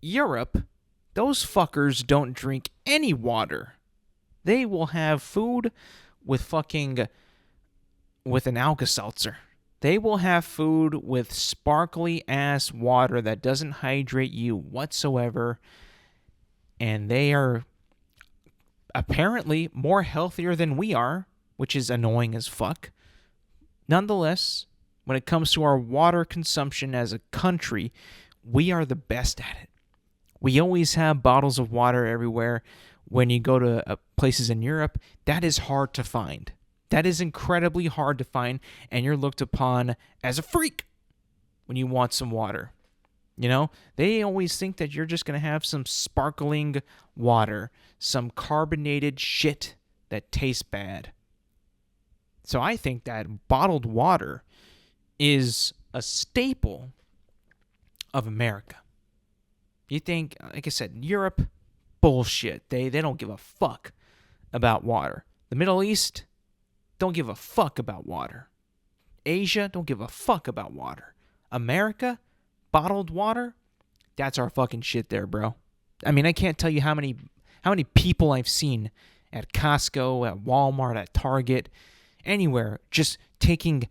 Europe, those fuckers don't drink any water. They will have food with an Alka-Seltzer. They will have food with sparkly ass water that doesn't hydrate you whatsoever. And they are apparently more healthier than we are which is annoying as fuck. Nonetheless, when it comes to our water consumption as a country, we are the best at it. We always have bottles of water everywhere. When you go to places in Europe, that is hard to find. That is incredibly hard to find, and you're looked upon as a freak when you want some water. You know, they always think that you're just going to have some sparkling water, some carbonated shit that tastes bad. So I think that bottled water is a staple of America. You think, like I said, Europe, bullshit. They don't give a fuck about water. The Middle East don't give a fuck about water. Asia don't give a fuck about water. America, bottled water, that's our fucking shit there, bro. I mean, I can't tell you how many people I've seen at Costco, at Walmart, at Target, anywhere, just taking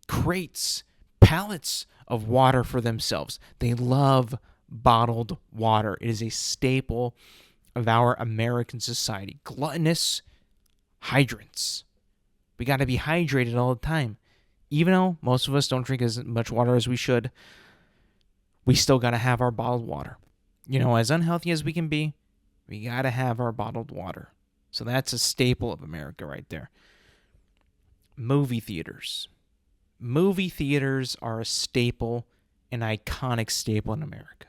crates, pallets of water for themselves. They love bottled water. It is a staple of our American society. Gluttonous hydrants. We got to be hydrated all the time. Even though most of us don't drink as much water as we should, we still got to have our bottled water. You know, as unhealthy as we can be, we got to have our bottled water. So that's a staple of America right there. Movie theaters. Movie theaters are a staple, an iconic staple in America.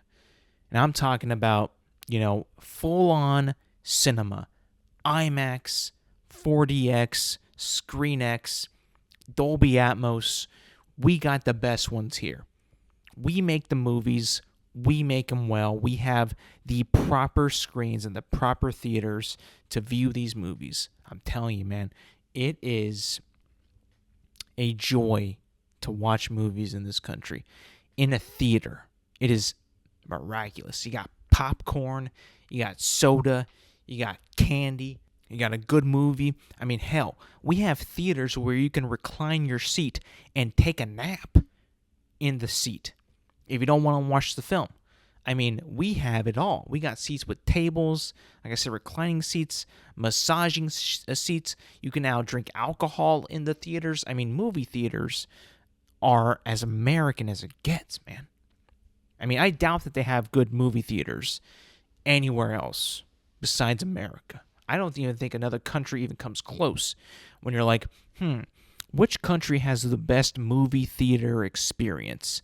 And I'm talking about, you know, full-on cinema. IMAX, 4DX, ScreenX, Dolby Atmos. We got the best ones here. We make the movies. We make them well. We have the proper screens and the proper theaters to view these movies. I'm telling you, man, it is a joy to watch movies in this country. In a theater, it is miraculous. You got popcorn, you got soda, you got candy, you got a good movie. I mean, hell, we have theaters where you can recline your seat and take a nap in the seat if you don't want to watch the film. I mean, we have it all. We got seats with tables, like I said, reclining seats, massaging seats. You can now drink alcohol in the theaters. I mean, movie theaters are as American as it gets, man. I mean, I doubt that they have good movie theaters anywhere else besides America. I don't even think another country even comes close when you're like, which country has the best movie theater experience?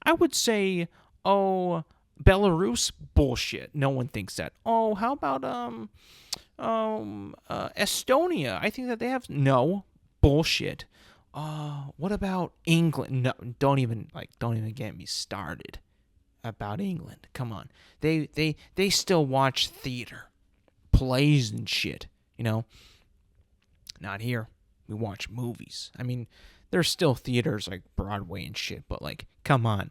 I would say, Belarus? Bullshit. No one thinks that. Oh, how about Estonia? I think that they have... No. Bullshit. What about England? No, don't even get me started about England. Come on. They still watch theater, plays and shit, you know? Not here. We watch movies. I mean, there's still theaters like Broadway and shit, but like, come on.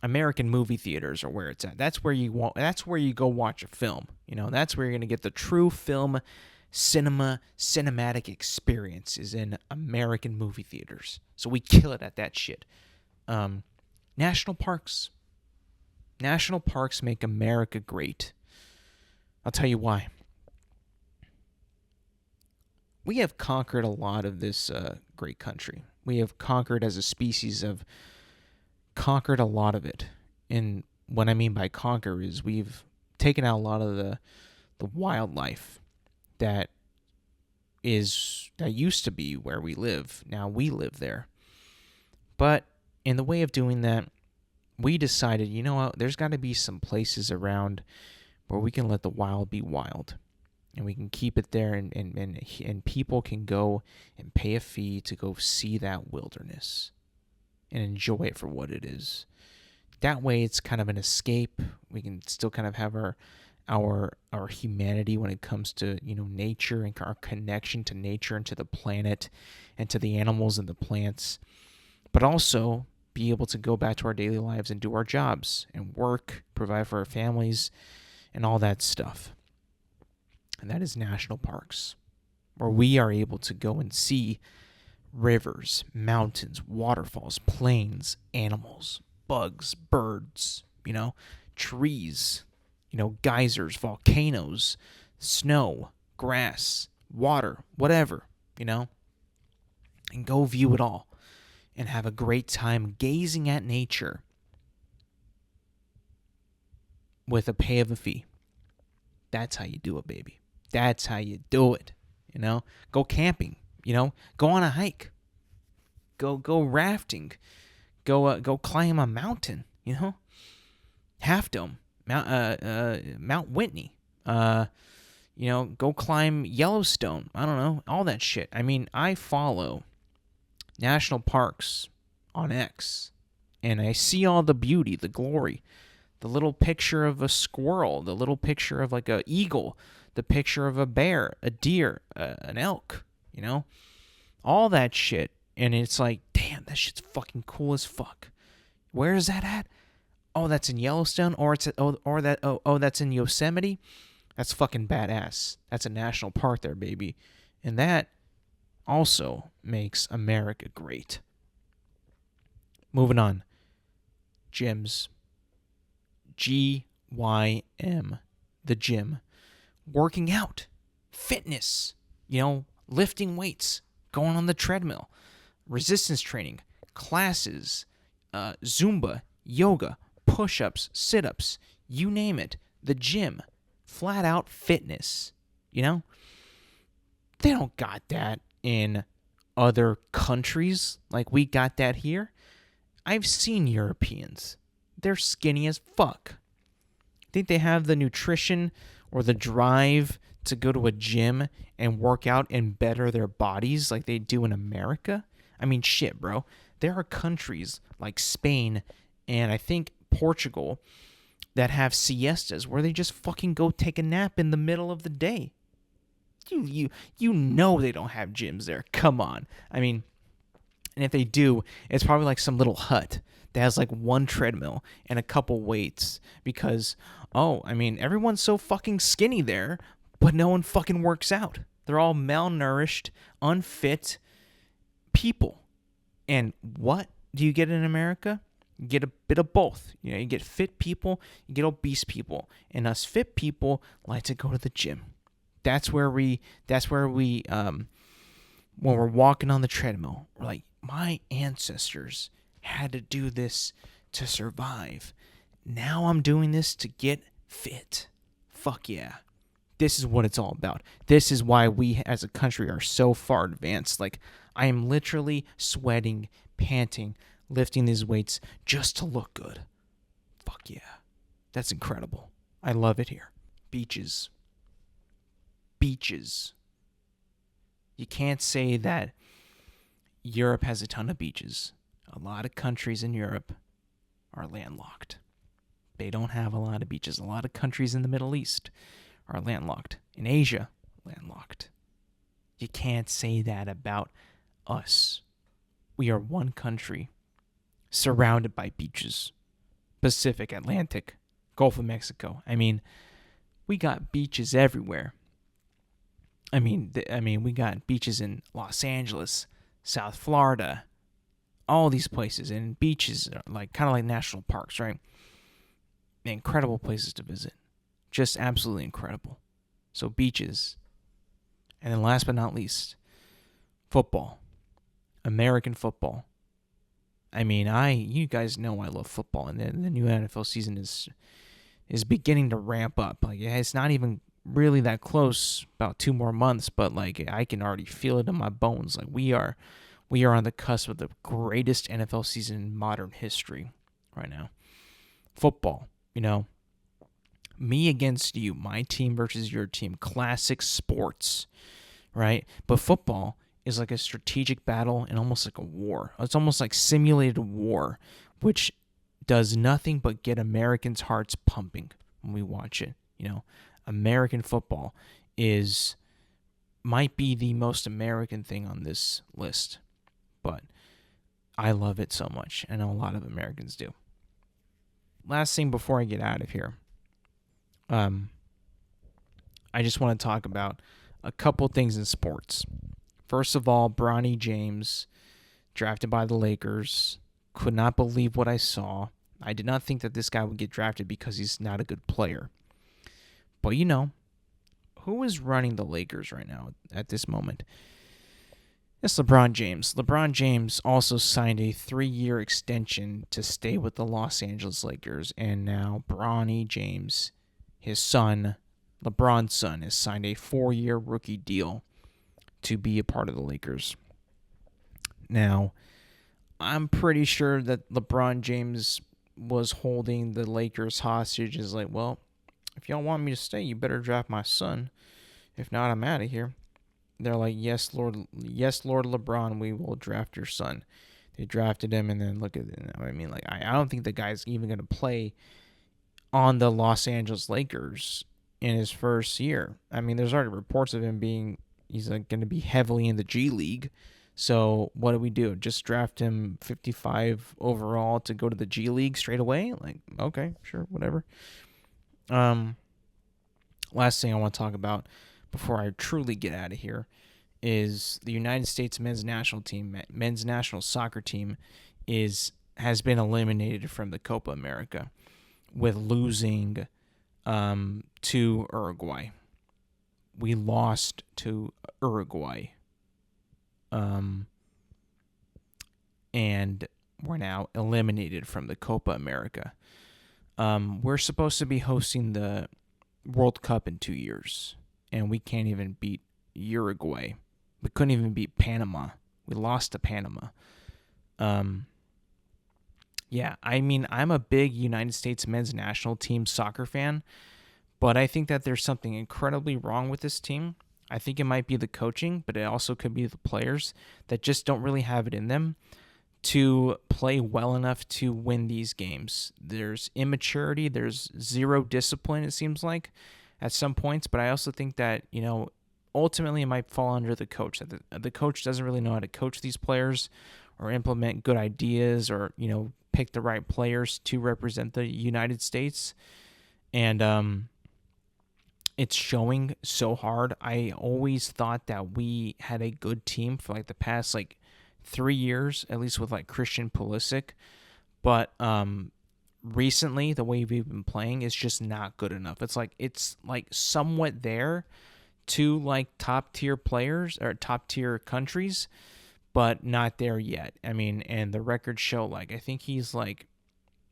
American movie theaters are where it's at. That's where you go watch a film. You know, that's where you're going to get the true film cinematic experience is in American movie theaters. So we kill it at that shit. National parks. National parks make America great. I'll tell you why. We have conquered a lot of this great country. We have conquered as a species conquered a lot of it. And what I mean by conquer is we've taken out a lot of the wildlife that used to be where we live. Now we live there. But in the way of doing that, we decided, you know what, there's got to be some places around where we can let the wild be wild. And we can keep it there, and people can go and pay a fee to go see that wilderness and enjoy it for what it is. That way, it's kind of an escape. We can still kind of have our humanity when it comes to, you know, nature and our connection to nature and to the planet and to the animals and the plants, but also be able to go back to our daily lives and do our jobs and work, provide for our families, and all that stuff. And that is national parks, where we are able to go and see rivers, mountains, waterfalls, plains, animals, bugs, birds, you know, trees, you know, geysers, volcanoes, snow, grass, water, whatever, and go view it all and have a great time gazing at nature with a pay of a fee. That's how you do it, baby. That's how you do it. Go camping. Go on a hike. Go rafting. Go climb a mountain. Half Dome, Mount Whitney. Go climb Yellowstone. I don't know, all that shit. I mean, I follow national parks on X, and I see all the beauty, the glory, the little picture of a squirrel, the little picture of like a eagle, the picture of a bear, a deer, an elk, all that shit. And it's like, damn, that shit's fucking cool as fuck. Where is that at? Oh, that's in Yellowstone, or that's in Yosemite. That's fucking badass. That's a national park there, baby. And that also makes America great. Moving on. Gyms. GYM. The gym. Working out. Fitness. Lifting weights. Going on the treadmill. Resistance training. Classes. Zumba. Yoga. Push-ups. Sit-ups. You name it. The gym. Flat out fitness. They don't got that in other countries like we got that here. I've seen Europeans. They're skinny as fuck. Think they have the nutrition or the drive to go to a gym and work out and better their bodies like they do in America? I mean, shit, bro. There are countries like Spain and I think Portugal that have siestas where they just fucking go take a nap in the middle of the day. You they don't have gyms there. Come on. I mean, and if they do, it's probably like some little hut that has like one treadmill and a couple weights because, everyone's so fucking skinny there, but no one fucking works out. They're all malnourished, unfit people. And what do you get in America? You get a bit of both. You get fit people, you get obese people, and us fit people like to go to the gym. That's where we when we're walking on the treadmill, we're like, my ancestors had to do this to survive. Now I'm doing this to get fit. Fuck yeah. This is what it's all about. This is why we as a country are so far advanced. Like, I am literally sweating, panting, lifting these weights just to look good. Fuck yeah. That's incredible. I love it here. Beaches. You can't say that Europe has a ton of beaches. A lot of countries in Europe are landlocked. They don't have a lot of beaches. A lot of countries in the Middle East are landlocked. In Asia, landlocked. You can't say that about us. We are one country surrounded by beaches. Pacific, Atlantic, Gulf of Mexico. I mean, we got beaches everywhere. We got beaches in Los Angeles, South Florida, all these places, and beaches are kind of like national parks, right? Incredible places to visit. Just absolutely incredible. So beaches. And then last but not least, football. American football. You guys know I love football, and the new NFL season is beginning to ramp up. It's not even really that close, about 2 more months, but I can already feel it in my bones. We are on the cusp of the greatest NFL season in modern history right now. Football, me against you, my team versus your team, classic sports, right? But football is like a strategic battle and almost like a war. It's almost like simulated war, which does nothing but get Americans' hearts pumping when we watch it. American football might be the most American thing on this list, but I love it so much. I know a lot of Americans do. Last thing before I get out of here, I just want to talk about a couple things in sports. First of all, Bronny James, drafted by the Lakers. Could not believe what I saw. I did not think that this guy would get drafted because he's not a good player. But who is running the Lakers right now at this moment? It's LeBron James. LeBron James also signed a 3-year extension to stay with the Los Angeles Lakers, and now Bronny James, his son, LeBron's son, has signed a 4-year rookie deal to be a part of the Lakers. Now, I'm pretty sure that LeBron James was holding the Lakers hostage. Is like, well, if y'all want me to stay, you better draft my son. If not, I'm out of here. They're like, yes, Lord LeBron, we will draft your son. They drafted him, and then look at it. I mean, like, I don't think the guy's even going to play on the Los Angeles Lakers in his first year. I mean, there's already reports of him he's like going to be heavily in the G League. So what do? Just draft him 55 overall to go to the G League straight away? Like, okay, sure, whatever. Last thing I want to talk about before I truly get out of here is the United States men's national soccer team has been eliminated from the Copa America with losing to Uruguay. We lost to Uruguay. And we're now eliminated from the Copa America. We're supposed to be hosting the World Cup in 2 years, and we can't even beat Uruguay. We couldn't even beat Panama. We lost to Panama. Yeah, I mean, I'm a big United States men's national team soccer fan, but I think that there's something incredibly wrong with this team. I think it might be the coaching, but it also could be the players that just don't really have it in them to play well enough to win these games. There's immaturity. There's zero discipline, it seems like, at some points. But I also think that, ultimately it might fall under the coach. That the coach doesn't really know how to coach these players or implement good ideas or, pick the right players to represent the United States. And it's showing so hard. I always thought that we had a good team for like the past 3 years, at least with Christian Pulisic. But recently, the way we've been playing is just not good enough. It's somewhat there to top tier players or top tier countries, but not there yet. I mean, and the records show I think he's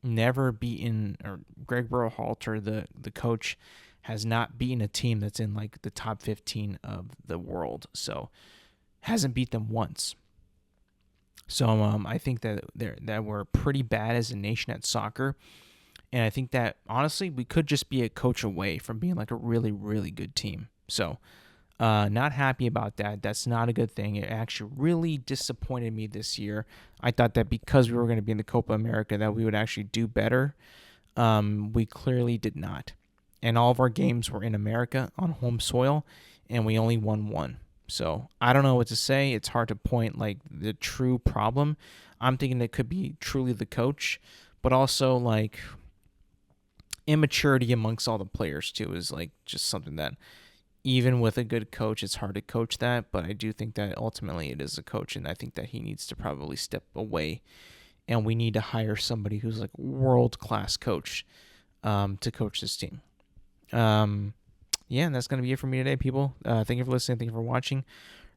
never beaten, or Greg Berhalter, the coach, has not beaten a team that's in the top 15 of the world. So hasn't beat them once. So I think that we're pretty bad as a nation at soccer. And I think that, honestly, we could just be a coach away from being a really, really good team. So not happy about that. That's not a good thing. It actually really disappointed me this year. I thought that because we were going to be in the Copa America that we would actually do better. We clearly did not. And all of our games were in America on home soil, and we only won one. So I don't know what to say. It's hard to point the true problem. I'm thinking it could be truly the coach, but also immaturity amongst all the players too is just something that even with a good coach, it's hard to coach that. But I do think that ultimately it is a coach, and I think that he needs to probably step away, and we need to hire somebody who's world-class coach to coach this team. Yeah, and that's going to be it for me today, people. Thank you for listening. Thank you for watching.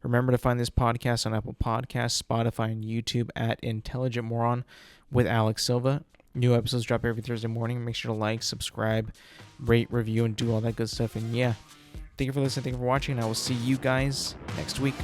Remember to find this podcast on Apple Podcasts, Spotify, and YouTube at Intelligent Moron with Alex Silva. New episodes drop every Thursday morning. Make sure to like, subscribe, rate, review, and do all that good stuff. And yeah, thank you for listening. Thank you for watching. And I will see you guys next week.